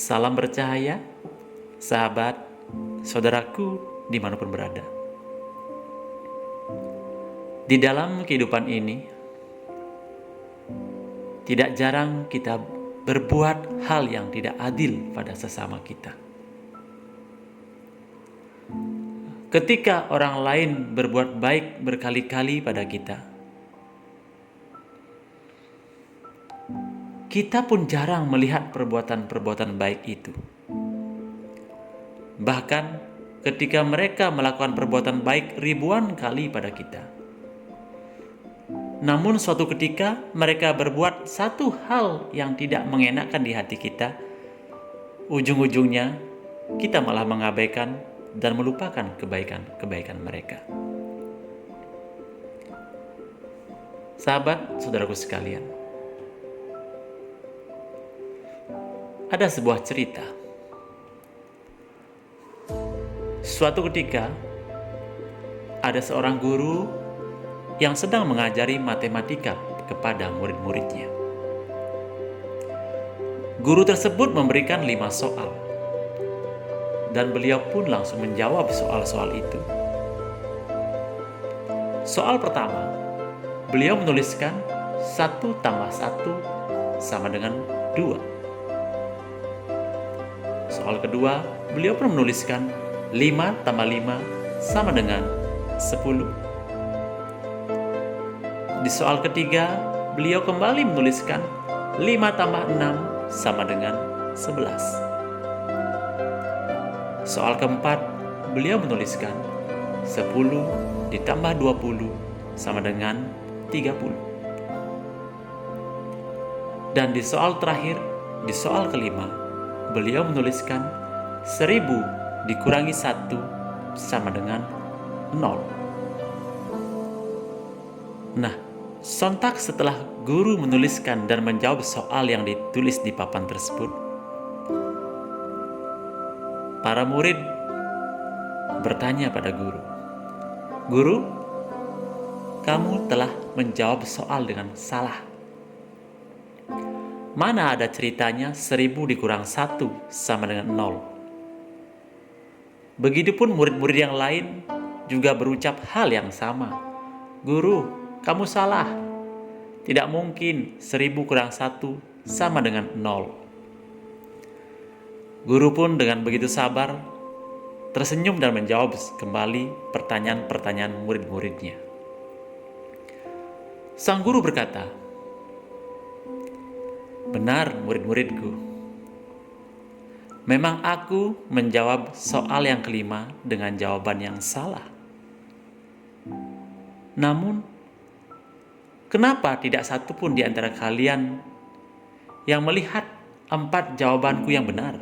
Salam bercahaya, sahabat, saudaraku dimanapun berada. Di dalam kehidupan ini, tidak jarang kita berbuat hal yang tidak adil pada sesama kita. Ketika orang lain berbuat baik berkali-kali pada kita pun jarang melihat perbuatan-perbuatan baik itu. Bahkan ketika mereka melakukan perbuatan baik ribuan kali pada kita, namun suatu ketika mereka berbuat satu hal yang tidak mengenakan di hati kita, ujung-ujungnya kita malah mengabaikan dan melupakan kebaikan-kebaikan mereka. Sahabat, saudaraku sekalian, ada sebuah cerita. Suatu ketika, ada seorang guru yang sedang mengajari matematika kepada murid-muridnya. Guru tersebut memberikan 5 soal, dan beliau pun langsung menjawab soal-soal itu. Soal pertama, beliau menuliskan 1 tambah 1 sama dengan 2. Soal kedua, beliau pun menuliskan 5 tambah 5 sama dengan 10. Di soal ketiga, beliau kembali menuliskan 5 tambah 6 sama dengan 11. Soal keempat, beliau menuliskan 10 ditambah 20 sama dengan 30. Dan di soal terakhir, di soal kelima, beliau menuliskan 1000 dikurangi 1 sama dengan 0. Nah, sontak setelah guru menuliskan dan menjawab soal yang ditulis di papan tersebut, para murid bertanya pada guru, "Guru, kamu telah menjawab soal dengan salah. Mana ada ceritanya 1000 dikurang 1 sama dengan 0. Begitupun murid-murid yang lain juga berucap hal yang sama. Guru, kamu salah. Tidak mungkin 1000 kurang 1 sama dengan 0. Guru pun dengan begitu sabar tersenyum dan menjawab kembali pertanyaan-pertanyaan murid-muridnya. Sang guru berkata, "Benar murid-muridku, memang aku menjawab soal yang kelima dengan jawaban yang salah. Namun, kenapa tidak satu pun di antara kalian yang melihat 4 jawabanku yang benar?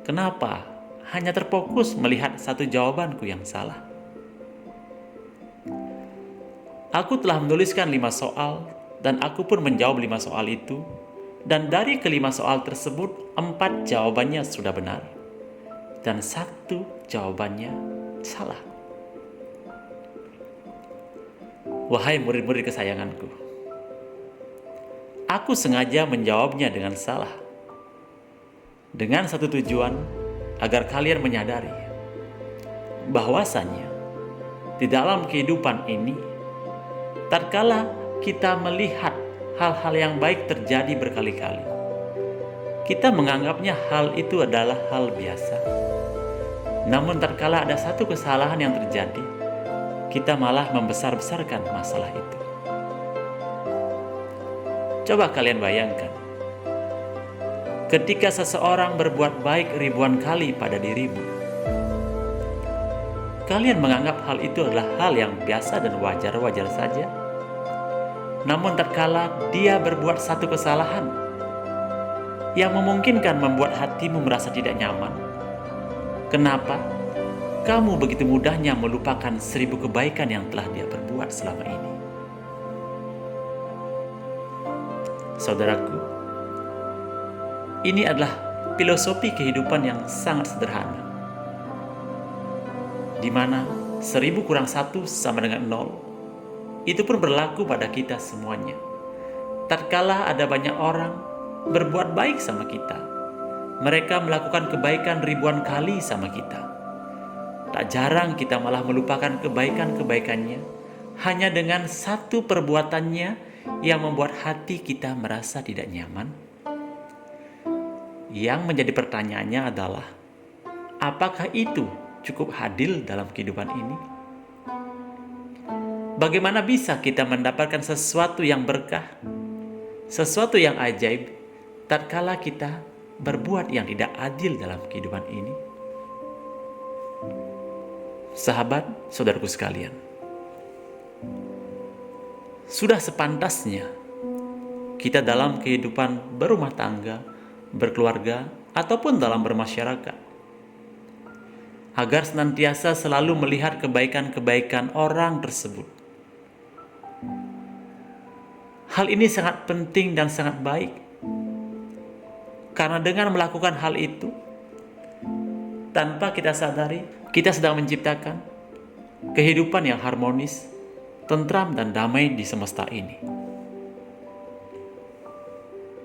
Kenapa hanya terfokus melihat 1 jawabanku yang salah? Aku telah menuliskan 5 soal dan aku pun menjawab 5 soal itu, dan dari kelima soal tersebut 4 jawabannya sudah benar dan 1 jawabannya salah." Wahai murid-murid kesayanganku, aku sengaja menjawabnya dengan salah, dengan satu tujuan agar kalian menyadari bahwasannya di dalam kehidupan ini, tatkala kita melihat hal-hal yang baik terjadi berkali-kali, kita menganggapnya hal itu adalah hal biasa. Namun tatkala ada satu kesalahan yang terjadi, kita malah membesar-besarkan masalah itu. Coba kalian bayangkan, ketika seseorang berbuat baik ribuan kali pada dirimu, kalian menganggap hal itu adalah hal yang biasa dan wajar-wajar saja. Namun tatkala dia berbuat satu kesalahan yang memungkinkan membuat hatimu merasa tidak nyaman, kenapa kamu begitu mudahnya melupakan 1000 kebaikan yang telah dia perbuat selama ini? Saudaraku, ini adalah filosofi kehidupan yang sangat sederhana, di mana 1000 kurang 1 sama dengan 0. Itu pun berlaku pada kita semuanya. Tatkala ada banyak orang berbuat baik sama kita, Mereka melakukan kebaikan ribuan kali sama kita. Tak jarang kita malah melupakan kebaikan-kebaikannya hanya dengan satu perbuatannya yang membuat hati kita merasa tidak nyaman. Yang menjadi pertanyaannya adalah, apakah itu cukup adil dalam kehidupan ini? Bagaimana bisa kita mendapatkan sesuatu yang berkah, sesuatu yang ajaib, tatkala kita berbuat yang tidak adil dalam kehidupan ini? Sahabat, saudaraku sekalian, sudah sepantasnya kita dalam kehidupan berumah tangga, berkeluarga, ataupun dalam bermasyarakat, agar senantiasa selalu melihat kebaikan-kebaikan orang tersebut. Hal ini sangat penting dan sangat baik, karena dengan melakukan hal itu, tanpa kita sadari, kita sedang menciptakan kehidupan yang harmonis, tentram dan damai di semesta ini.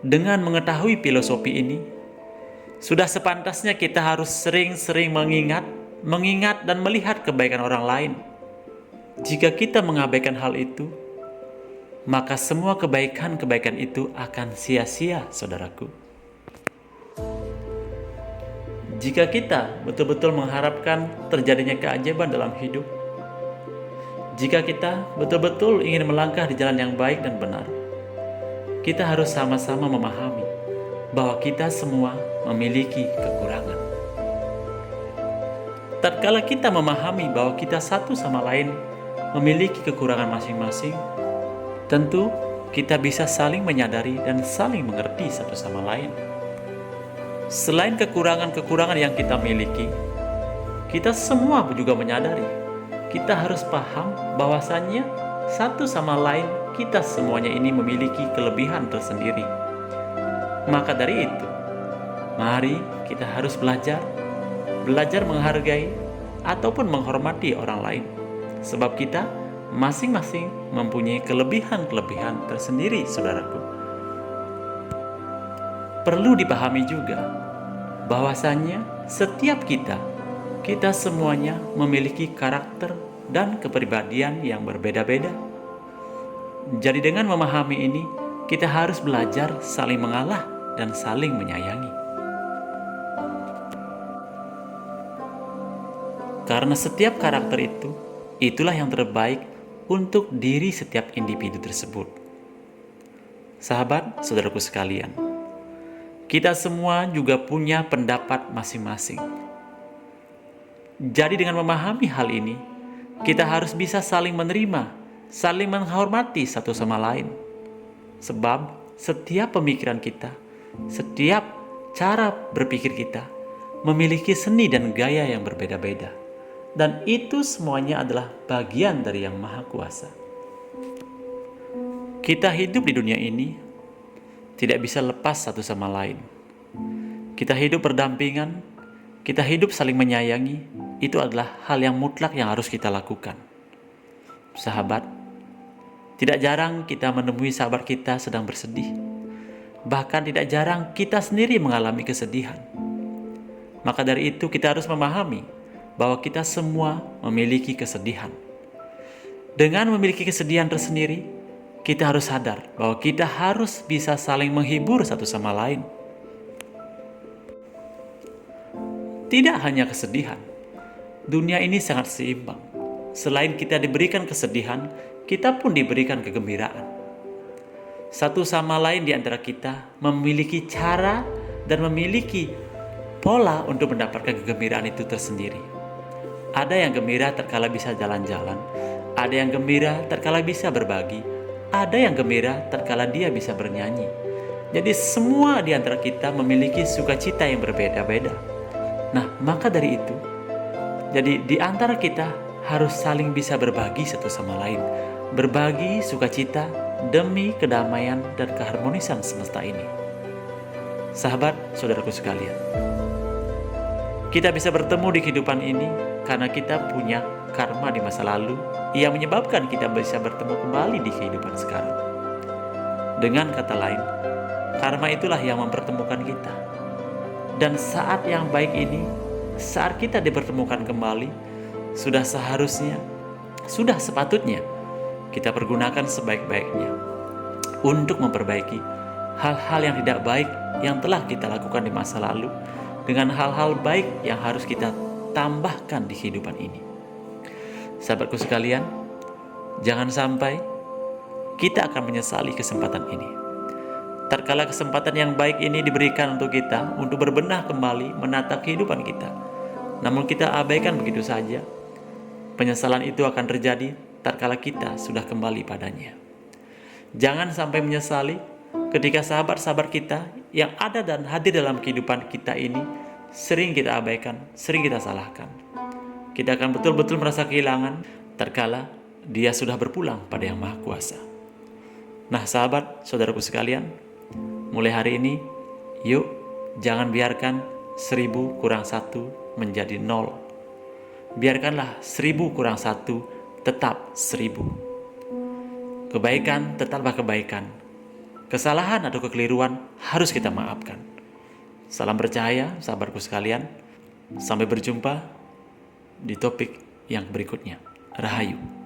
Dengan mengetahui filosofi ini, sudah sepantasnya kita harus sering-sering mengingat dan melihat kebaikan orang lain. Jika kita mengabaikan hal itu, maka semua kebaikan-kebaikan itu akan sia-sia, saudaraku. Jika kita betul-betul mengharapkan terjadinya keajaiban dalam hidup, jika kita betul-betul ingin melangkah di jalan yang baik dan benar, kita harus sama-sama memahami bahwa kita semua memiliki kekurangan. Tatkala kita memahami bahwa kita satu sama lain memiliki kekurangan masing-masing, tentu kita bisa saling menyadari dan saling mengerti satu sama lain. Selain kekurangan-kekurangan yang kita miliki, kita semua juga menyadari, kita harus paham bahwasannya satu sama lain kita semuanya ini memiliki kelebihan tersendiri. Maka dari itu, mari kita harus belajar menghargai ataupun menghormati orang lain, sebab kita masing-masing mempunyai kelebihan-kelebihan tersendiri, saudaraku. Perlu dipahami juga bahwasannya setiap kita semuanya memiliki karakter dan kepribadian yang berbeda-beda. Jadi dengan memahami ini, kita harus belajar saling mengalah dan saling menyayangi. Karena setiap karakter itulah yang terbaik untuk diri setiap individu tersebut. Sahabat, saudaraku sekalian, kita semua juga punya pendapat masing-masing. Jadi dengan memahami hal ini, kita harus bisa saling menerima, saling menghormati satu sama lain. Sebab setiap pemikiran kita, setiap cara berpikir kita memiliki seni dan gaya yang berbeda-beda. Dan itu semuanya adalah bagian dari Yang Maha Kuasa. Kita hidup di dunia ini tidak bisa lepas satu sama lain. Kita hidup berdampingan, kita hidup saling menyayangi, itu adalah hal yang mutlak yang harus kita lakukan. Sahabat, tidak jarang kita menemui sahabat kita sedang bersedih. Bahkan tidak jarang kita sendiri mengalami kesedihan. Maka dari itu kita harus memahami bahwa kita semua memiliki kesedihan. Dengan memiliki kesedihan tersendiri, kita harus sadar bahwa kita harus bisa saling menghibur satu sama lain. Tidak hanya kesedihan, dunia ini sangat seimbang. Selain kita diberikan kesedihan, kita pun diberikan kegembiraan. Satu sama lain di antara kita memiliki cara dan memiliki pola untuk mendapatkan kegembiraan itu tersendiri. Ada yang gembira tatkala bisa jalan-jalan, ada yang gembira tatkala bisa berbagi, ada yang gembira tatkala dia bisa bernyanyi. Jadi semua di antara kita memiliki sukacita yang berbeda-beda. Nah, maka dari itu, jadi di antara kita harus saling bisa berbagi satu sama lain, berbagi sukacita demi kedamaian dan keharmonisan semesta ini. Sahabat, saudaraku sekalian, kita bisa bertemu di kehidupan ini karena kita punya karma di masa lalu yang menyebabkan kita bisa bertemu kembali di kehidupan sekarang. Dengan kata lain, karma itulah yang mempertemukan kita. Dan saat yang baik ini, saat kita dipertemukan kembali, sudah seharusnya, sudah sepatutnya kita pergunakan sebaik-baiknya untuk memperbaiki hal-hal yang tidak baik yang telah kita lakukan di masa lalu dengan hal-hal baik yang harus kita tambahkan di kehidupan ini. Sahabatku sekalian, jangan sampai kita akan menyesali kesempatan ini. Tatkala kesempatan yang baik ini diberikan untuk kita untuk berbenah kembali menata kehidupan kita, namun kita abaikan begitu saja, penyesalan itu akan terjadi tatkala kita sudah kembali padanya. Jangan sampai menyesali ketika sahabat-sahabat kita yang ada dan hadir dalam kehidupan kita ini sering kita abaikan, sering kita salahkan. Kita akan betul-betul merasa kehilangan tatkala dia sudah berpulang pada Yang Maha Kuasa. Nah, sahabat, saudaraku sekalian, mulai hari ini, yuk jangan biarkan 1000 kurang 1 menjadi 0. Biarkanlah 1000 kurang 1 tetap 1000. Kebaikan tetaplah kebaikan. Kesalahan atau kekeliruan harus kita maafkan. Salam percaya, sahabatku sekalian. Sampai berjumpa di topik yang berikutnya. Rahayu.